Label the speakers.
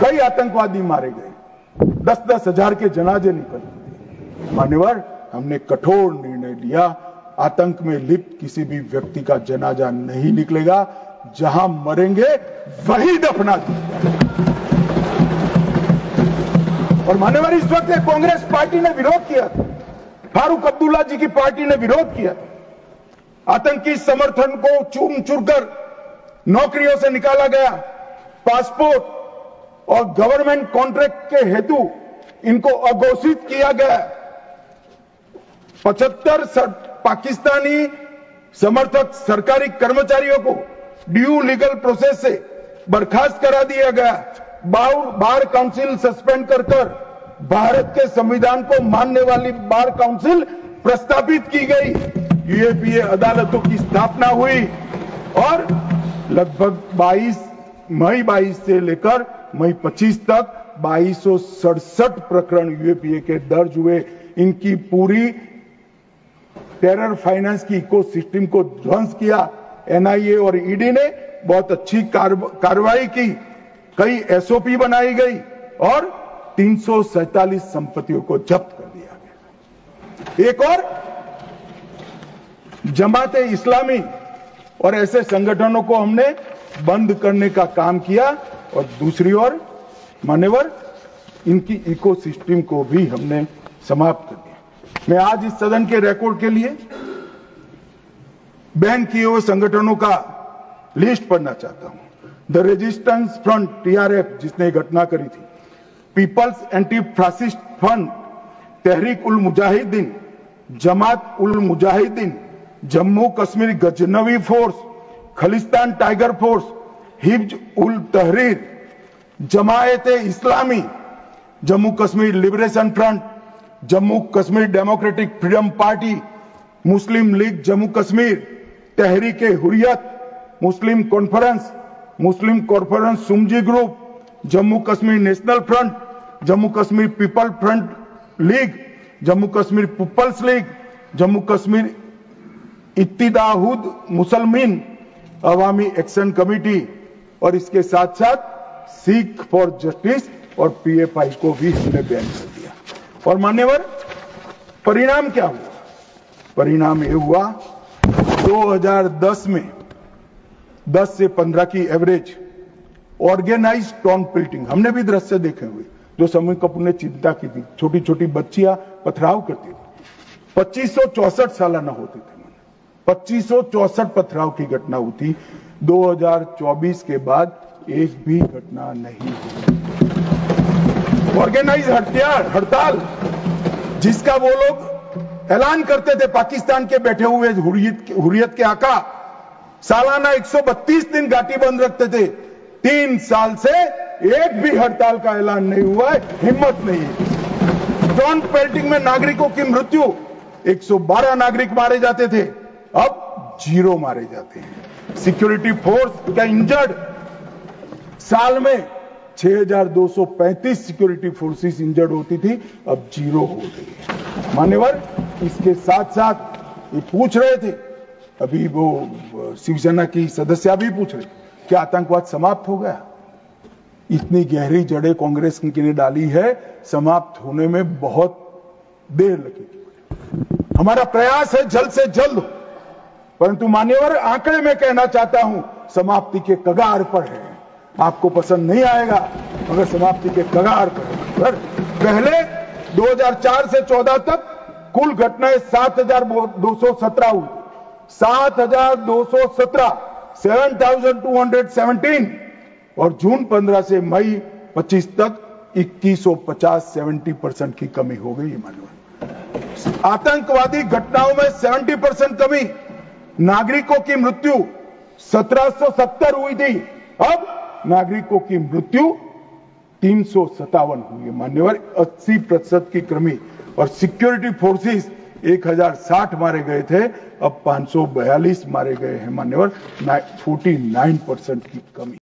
Speaker 1: कई आतंकवादी मारे गए, 10-10 हजार के जनाजे निकलते। मान्यवर, हमने कठोर निर्णय लिया, आतंक में लिप्त किसी भी व्यक्ति का जनाजा नहीं निकलेगा, जहां मरेंगे वही दफना दिया। और मान्यवर, इस वक्त कांग्रेस पार्टी ने विरोध किया था, फारूक अब्दुल्ला जी की पार्टी ने विरोध किया, आतंकी समर्थन को चूर चूर कर नौकरियों से निकाला गया, पासपोर्ट और गवर्नमेंट कॉन्ट्रैक्ट के हेतु इनको अघोषित किया गया। 75 पाकिस्तानी समर्थक सरकारी कर्मचारियों को ड्यू लीगल प्रोसेस से बर्खास्त करा दिया गया। बार काउंसिल सस्पेंड कर भारत के संविधान को मानने वाली बार काउंसिल प्रस्तावित की गई। यूएपीए अदालतों की स्थापना हुई और लगभग मई 22 से लेकर मई 25 तक 2267 प्रकरण यूएपीए के दर्ज हुए। इनकी पूरी टेरर फाइनेंस की इकोसिस्टम को ध्वंस किया। एनआईए और ईडी ने बहुत अच्छी कार्रवाई की, कई एसओपी बनाई गई और 347 संपत्तियों को जब्त कर दिया गया। एक और जमाते इस्लामी और ऐसे संगठनों को हमने बंद करने का काम किया और दूसरी ओर मान्यवर, इनकी इकोसिस्टम को भी हमने समाप्त कर दिया। मैं आज इस सदन के रिकॉर्ड के लिए बैन किए हुए संगठनों का लिस्ट पढ़ना चाहता हूं। द रेजिस्टेंस फ्रंट टीआरएफ, जिसने घटना करी थी, People's Anti Fascist Front, Tehreek ul Mujahideen, Jamaat ul Mujahideen, Jammu Kashmir Ghaznavi Force, Khalistan Tiger Force, हिब्ज ul Tahrir, Jamaat e Islami, Jammu Kashmir Liberation Front, Jammu Kashmir Democratic Freedom Party, Muslim League Jammu Kashmir, Tehreek Hurriyat, Muslim Conference Sumji Group, Jammu Kashmir National Front, Jammu Kashmir People Front League, Jammu Kashmir People's League, Jammu Kashmir Ittihad Musalman Awami Action Committee और इसके साथ साथ सिख फॉर जस्टिस और पीएफआई को भी हमने बैन कर दिया। और मान्यवर, परिणाम क्या हुआ? परिणाम यह हुआ 2010 में 10 से 15 की एवरेज ऑर्गेनाइज्ड टाउन प्लिटिंग, हमने भी दृश्य देखे हुए जो समय कपूर ने चिंता की थी। छोटी छोटी बच्चियां पथराव करती थी, 2564 सालाना होते थे। 2564 पथराव की घटना हुई थी। 2024 के बाद एक भी घटना नहीं हुई। ऑर्गेनाइज हड़ताल, जिसका वो लोग ऐलान करते थे, पाकिस्तान के बैठे हुए हुर्रियत के आका सालाना 132 दिन घाटी बंद रखते थे। 3 साल से एक भी हड़ताल का ऐलान नहीं हुआ है, हिम्मत नहीं है। टाउन पेल्टिंग में नागरिकों की मृत्यु, 112 नागरिक मारे जाते थे, अब 0 मारे जाते हैं। सिक्योरिटी फोर्स का इंजर्ड, साल में 6235 सिक्योरिटी फोर्सेस इंजर्ड होती थी, अब 0 हो गई है। मान्यवर, इसके साथ साथ ये पूछ रहे थे, अभी वो शिवसेना की सदस्य भी पूछ रहे, क्या आतंकवाद समाप्त हो गया? इतनी गहरी जड़ें कांग्रेस ने डाली है, समाप्त होने में बहुत देर लगेगी। हमारा प्रयास है जल्द से जल्द, परंतु मान्यवर, आंकड़े में कहना चाहता हूं, समाप्ति के कगार पर है। आपको पसंद नहीं आएगा, मगर समाप्ति के कगार पर। पहले 2004 से 14 तक कुल घटनाएं 7217 हुई, 7217, 7217, और जून 15 से मई 25 तक 2150, 70% की कमी हो गई। मानव, आतंकवादी घटनाओं में 70% कमी, नागरिकों की मृत्यु 1770 हुई थी, अब नागरिकों की मृत्यु 357 हुई है। मान्यवर, 80% की कमी। और सिक्योरिटी फोर्सेस 1060 मारे गए थे, अब 542 मारे गए हैं। मान्यवर, 49% की कमी।